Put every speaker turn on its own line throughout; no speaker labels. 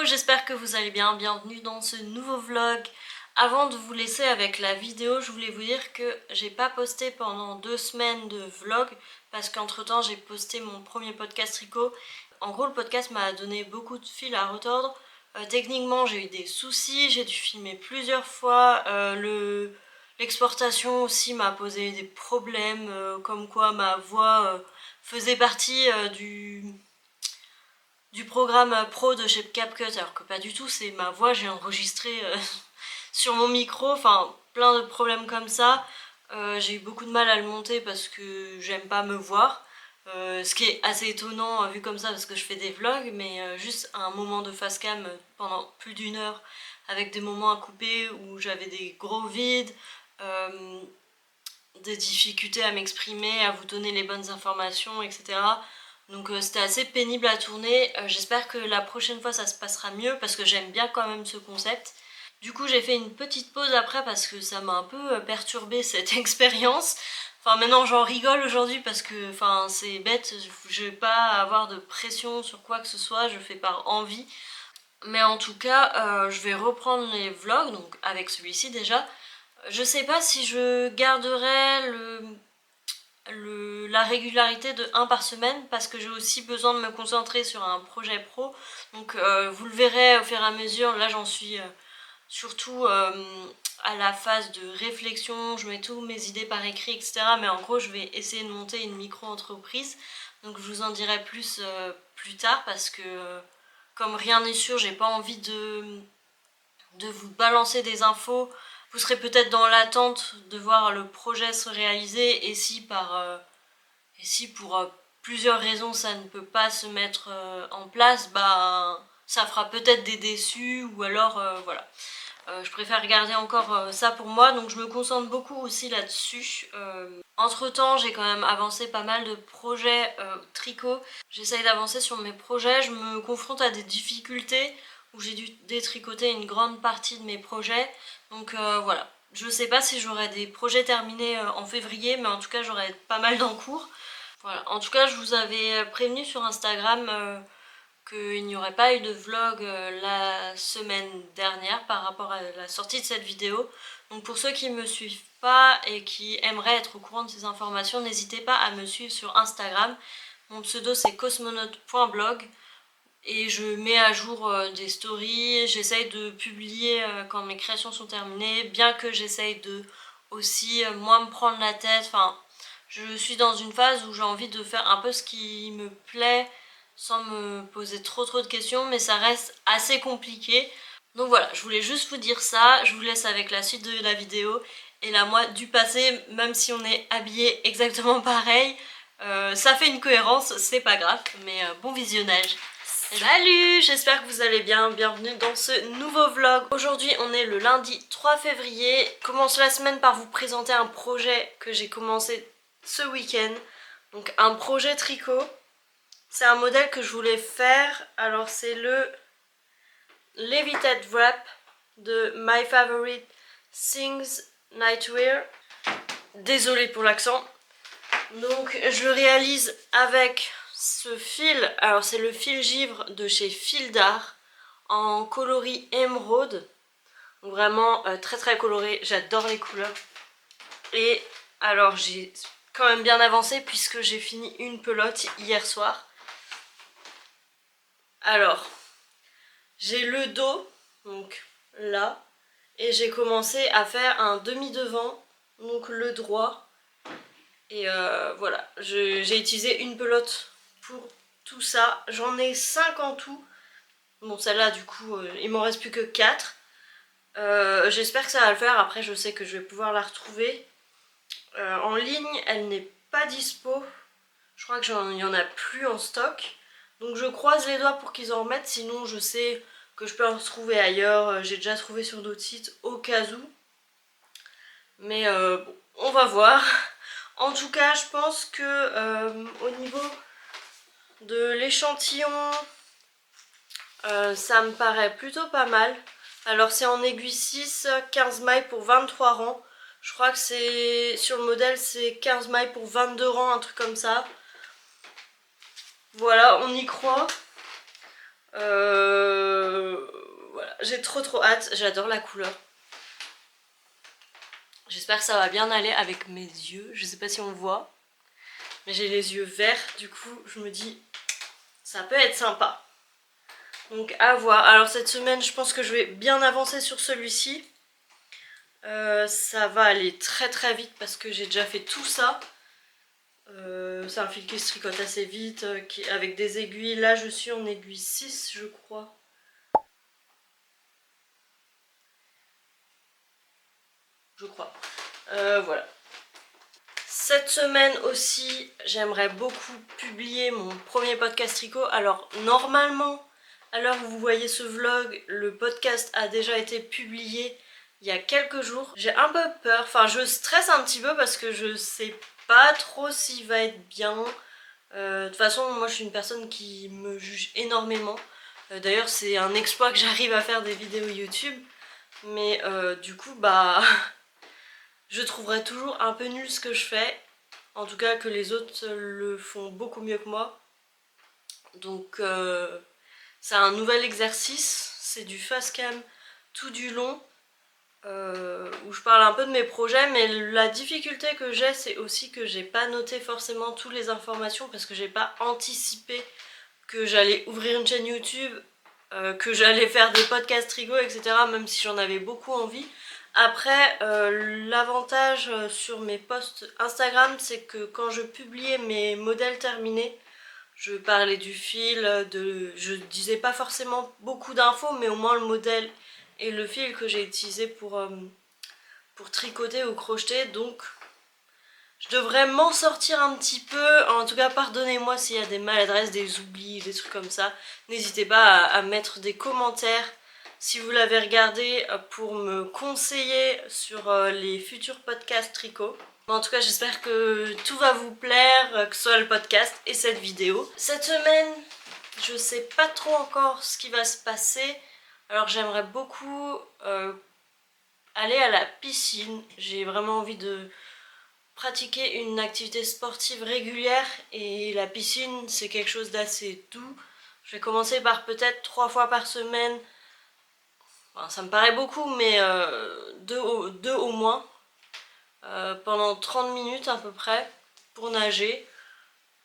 j'espère que vous allez bien, bienvenue dans ce nouveau vlog. Avant de vous laisser avec la vidéo, je voulais vous dire que j'ai pas posté pendant 2 semaines de vlog parce qu'entre temps j'ai posté mon premier podcast tricot. En gros le podcast m'a donné beaucoup de fil à retordre. Techniquement j'ai eu des soucis, j'ai dû filmer plusieurs fois, l'exportation aussi m'a posé des problèmes, comme quoi ma voix faisait partie du programme pro de chez CapCut, alors que pas du tout, c'est ma voix, j'ai enregistré sur mon micro, enfin plein de problèmes comme ça. J'ai eu beaucoup de mal à le monter parce que j'aime pas me voir, ce qui est assez étonnant vu comme ça parce que je fais des vlogs, mais juste un moment de face cam pendant plus d'1 heure avec des moments à couper où j'avais des gros vides, des difficultés à m'exprimer, à vous donner les bonnes informations, etc. Donc c'était assez pénible à tourner. J'espère que la prochaine fois ça se passera mieux parce que j'aime bien quand même ce concept. Du coup j'ai fait une petite pause après parce que ça m'a un peu perturbée cette expérience. Enfin maintenant j'en rigole aujourd'hui parce que c'est bête, je vais pas avoir de pression sur quoi que ce soit, je fais par envie. Mais en tout cas je vais reprendre les vlogs, donc avec celui-ci déjà. Je sais pas si je garderai la régularité de 1 par semaine parce que j'ai aussi besoin de me concentrer sur un projet pro. Donc vous le verrez au fur et à mesure, là j'en suis surtout à la phase de réflexion, je mets tous mes idées par écrit, etc. Mais en gros je vais essayer de monter une micro-entreprise. Donc je vous en dirai plus plus tard parce que comme rien n'est sûr, j'ai pas envie de vous balancer des infos. Vous serez peut-être dans l'attente de voir le projet se réaliser et si pour plusieurs raisons ça ne peut pas se mettre en place, bah ça fera peut-être des déçus ou alors voilà. Je préfère garder encore ça pour moi, donc je me concentre beaucoup aussi là-dessus. Entre temps j'ai quand même avancé pas mal de projets tricot. J'essaye d'avancer sur mes projets, je me confronte à des difficultés où j'ai dû détricoter une grande partie de mes projets. Donc voilà, je sais pas si j'aurai des projets terminés en février, mais en tout cas j'aurai pas mal d'en cours. Voilà. En tout cas je vous avais prévenu sur Instagram qu'il n'y aurait pas eu de vlog la semaine dernière par rapport à la sortie de cette vidéo. Donc pour ceux qui ne me suivent pas et qui aimeraient être au courant de ces informations, n'hésitez pas à me suivre sur Instagram. Mon pseudo c'est cosmonaute.blog et je mets à jour des stories, j'essaye de publier quand mes créations sont terminées, bien que j'essaye de aussi moins me prendre la tête. Enfin, je suis dans une phase où j'ai envie de faire un peu ce qui me plaît sans me poser trop de questions, mais ça reste assez compliqué. Donc voilà, je voulais juste vous dire ça, je vous laisse avec la suite de la vidéo. Et là moi du passé, même si on est habillé exactement pareil, ça fait une cohérence, c'est pas grave, mais bon visionnage. Salut, j'espère que vous allez bien, bienvenue dans ce nouveau vlog. Aujourd'hui on est le lundi 3 février, je commence la semaine par vous présenter un projet que j'ai commencé ce week-end. Donc un projet tricot, c'est un modèle que je voulais faire, alors c'est le Levited Wrap de My Favorite Things Nightwear. Désolée pour l'accent. Donc je le réalise avec ce fil, alors c'est le fil givre de chez Fil d'Art en coloris émeraude. Vraiment très coloré, j'adore les couleurs. Et alors j'ai quand même bien avancé puisque j'ai fini une pelote hier soir. Alors j'ai le dos, donc là, et j'ai commencé à faire un demi-devant, donc le droit. Et voilà, j'ai utilisé une pelote pour tout ça. J'en ai 5 en tout. Bon, celle-là, du coup, il m'en reste plus que 4. J'espère que ça va le faire. Après, je sais que je vais pouvoir la retrouver. En ligne, elle n'est pas dispo. Je crois qu'il n'y en a plus en stock. Donc je croise les doigts pour qu'ils en remettent. Sinon, je sais que je peux en retrouver ailleurs. J'ai déjà trouvé sur d'autres sites au cas où. Mais bon, on va voir. En tout cas, je pense que au niveau de l'échantillon, ça me paraît plutôt pas mal. Alors c'est en aiguille 6, 15 mailles pour 23 rangs. Je crois que c'est sur le modèle c'est 15 mailles pour 22 rangs, un truc comme ça. Voilà, on y croit. Voilà, j'ai trop hâte, j'adore la couleur. J'espère que ça va bien aller avec mes yeux, je sais pas si on voit. Mais j'ai les yeux verts, du coup je me dis ça peut être sympa. Donc à voir. Alors cette semaine je pense que je vais bien avancer sur celui-ci. Ça va aller très vite parce que j'ai déjà fait tout ça. C'est un fil qui se tricote assez vite, avec des aiguilles. Là je suis en aiguille 6 je crois. Voilà. Cette semaine aussi, j'aimerais beaucoup publier mon premier podcast tricot. Alors normalement, à l'heure où vous voyez ce vlog, le podcast a déjà été publié il y a quelques jours. J'ai un peu peur, enfin je stresse un petit peu parce que je sais pas trop s'il va être bien. De toute façon, moi je suis une personne qui me juge énormément. D'ailleurs c'est un exploit que j'arrive à faire des vidéos YouTube. Mais du coup bah... Je trouverais toujours un peu nul ce que je fais. En tout cas que les autres le font beaucoup mieux que moi. Donc c'est un nouvel exercice. C'est du fast cam tout du long. Où je parle un peu de mes projets. Mais la difficulté que j'ai, c'est aussi que j'ai pas noté forcément toutes les informations. Parce que j'ai pas anticipé que j'allais ouvrir une chaîne YouTube. Que j'allais faire des podcasts tricot, etc. Même si j'en avais beaucoup envie. Après, l'avantage sur mes posts Instagram, c'est que quand je publiais mes modèles terminés, je parlais du fil, je disais pas forcément beaucoup d'infos, mais au moins le modèle et le fil que j'ai utilisé pour tricoter ou crocheter. Donc je devrais m'en sortir un petit peu. En tout cas, pardonnez-moi s'il y a des maladresses, des oublis, des trucs comme ça. N'hésitez pas à mettre des commentaires si vous l'avez regardé pour me conseiller sur les futurs podcasts tricot. En tout cas, j'espère que tout va vous plaire, que ce soit le podcast et cette vidéo. Cette semaine, je sais pas trop encore ce qui va se passer. Alors j'aimerais beaucoup aller à la piscine. J'ai vraiment envie de pratiquer une activité sportive régulière et la piscine c'est quelque chose d'assez doux. Je vais commencer par peut-être 3 fois par semaine. Enfin, ça me paraît beaucoup, mais deux au moins, pendant 30 minutes à peu près, pour nager,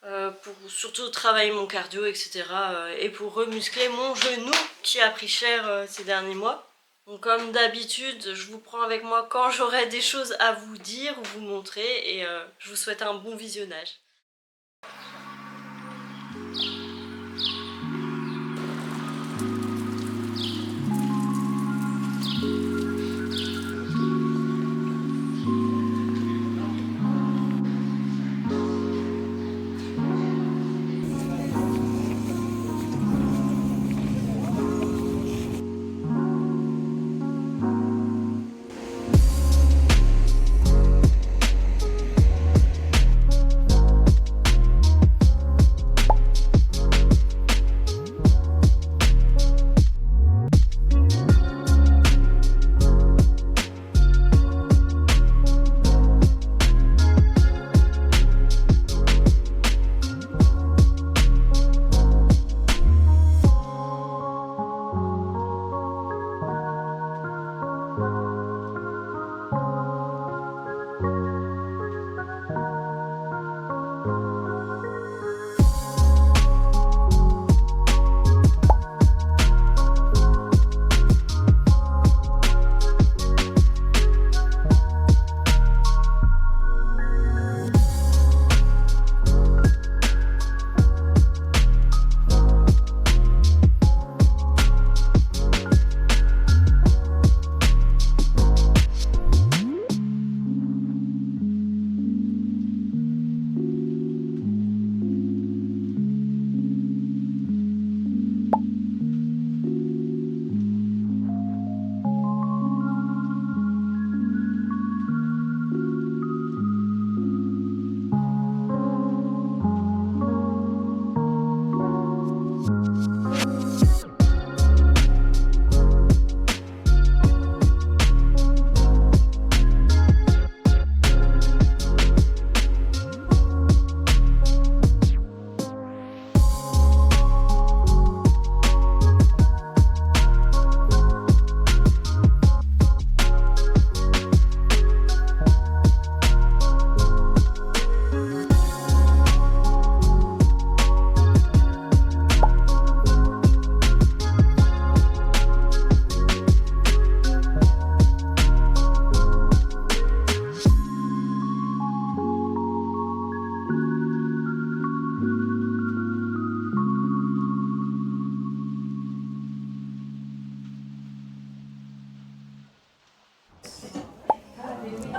pour surtout travailler mon cardio, etc. Et pour remuscler mon genou qui a pris cher ces derniers mois. Donc comme d'habitude, je vous prends avec moi quand j'aurai des choses à vous dire ou vous montrer, et je vous souhaite un bon visionnage.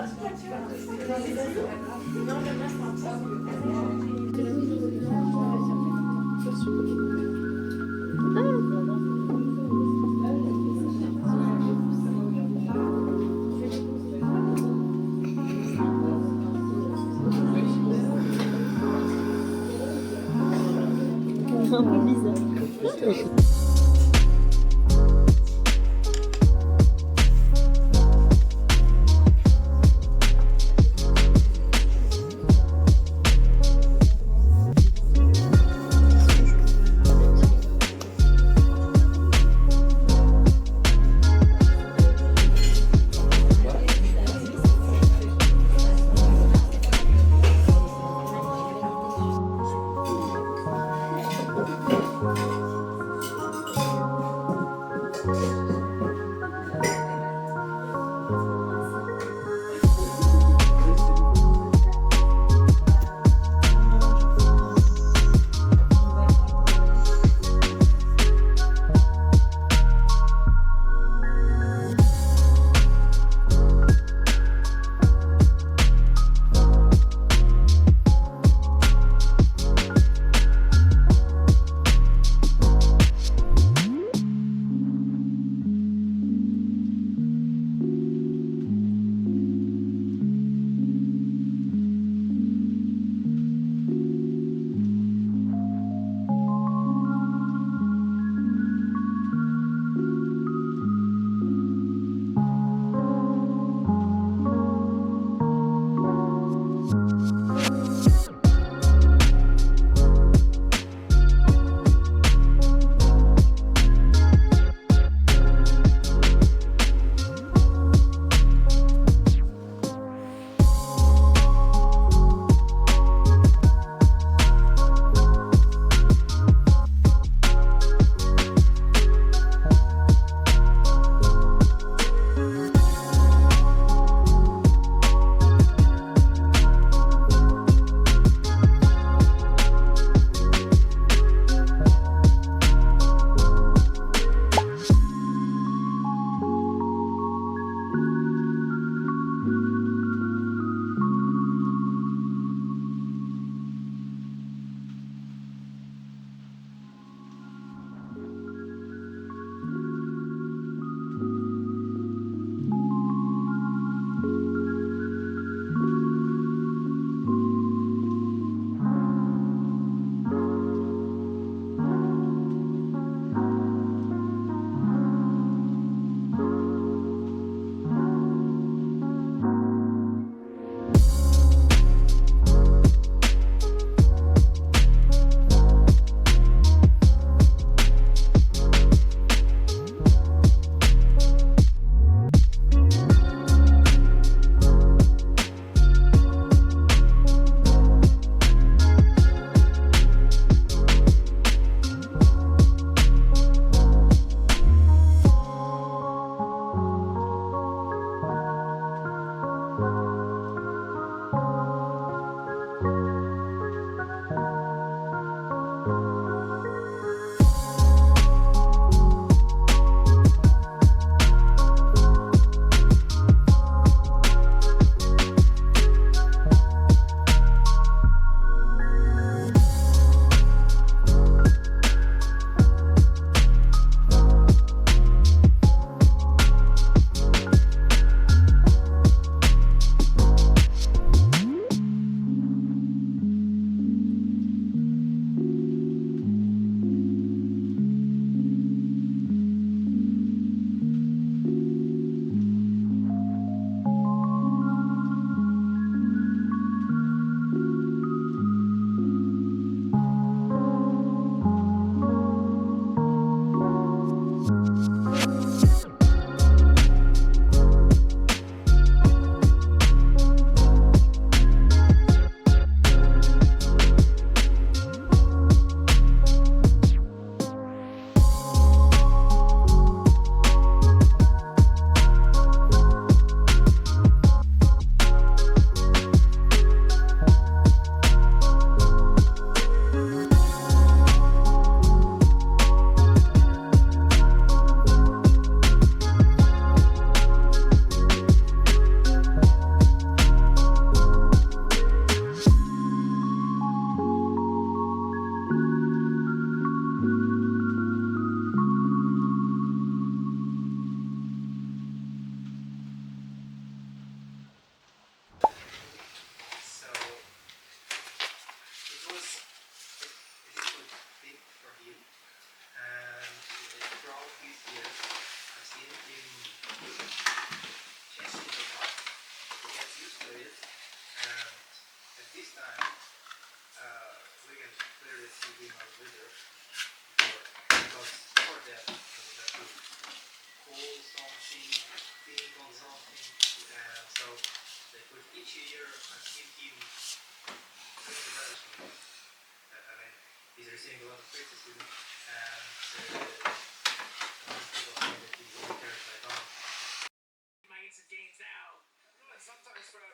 Un peu bizarre.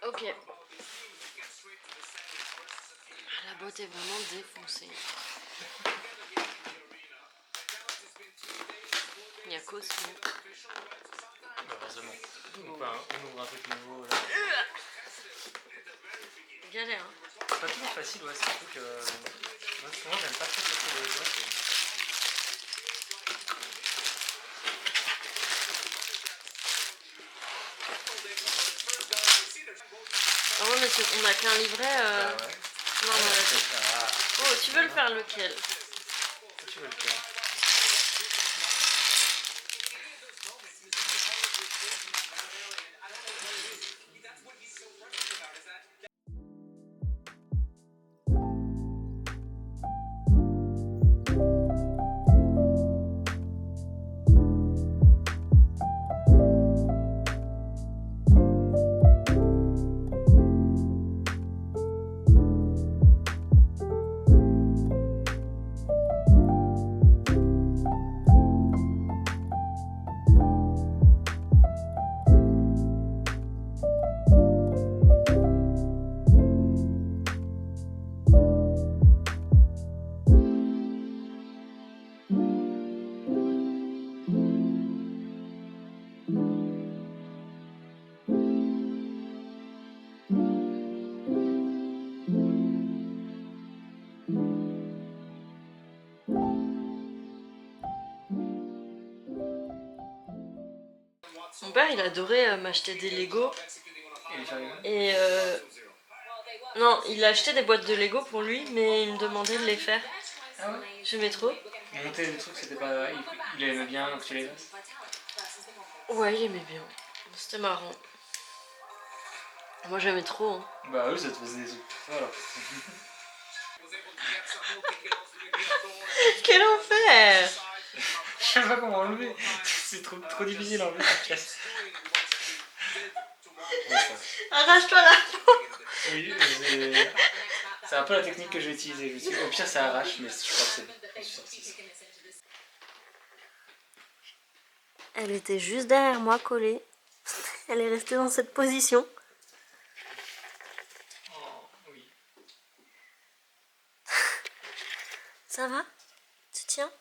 Ok. La boîte est vraiment défoncée. Il y a Cosmo.
Heureusement. On ouvre un truc nouveau là.
Galère. Hein.
C'est pas toujours facile, ouais, c'est un truc. Moi, souvent, j'aime pas trop sortir les boîtes.
Ah ouais, mais on a qu'un livret.
Bah ouais.
Non, oh, tu veux le faire lequel?
Tu veux lequel?
Mon père, il adorait m'acheter des Lego. Et non, il a acheté des boîtes de Lego pour lui, mais il me demandait de les faire.
Ah ouais?
J'aimais trop.
Monter des trucs, c'était pas. Il aimait bien que tu les fasses?
Ouais, il aimait bien. C'était marrant. Moi, j'aimais trop. Hein.
Bah oui, ça te faisait des trucs. Voilà.
Quel enfer!
Je sais pas comment enlever. C'est trop difficile à enlever cette pièce.
Arrache-toi la peau!
Oui, c'est un peu la technique que je vais utiliser. Au pire, ça arrache, mais je crois que c'est bon. Je suis sorti ça.
Elle était juste derrière moi, collée. Elle est restée dans cette position.
Oh, oui.
Ça va? Tu tiens?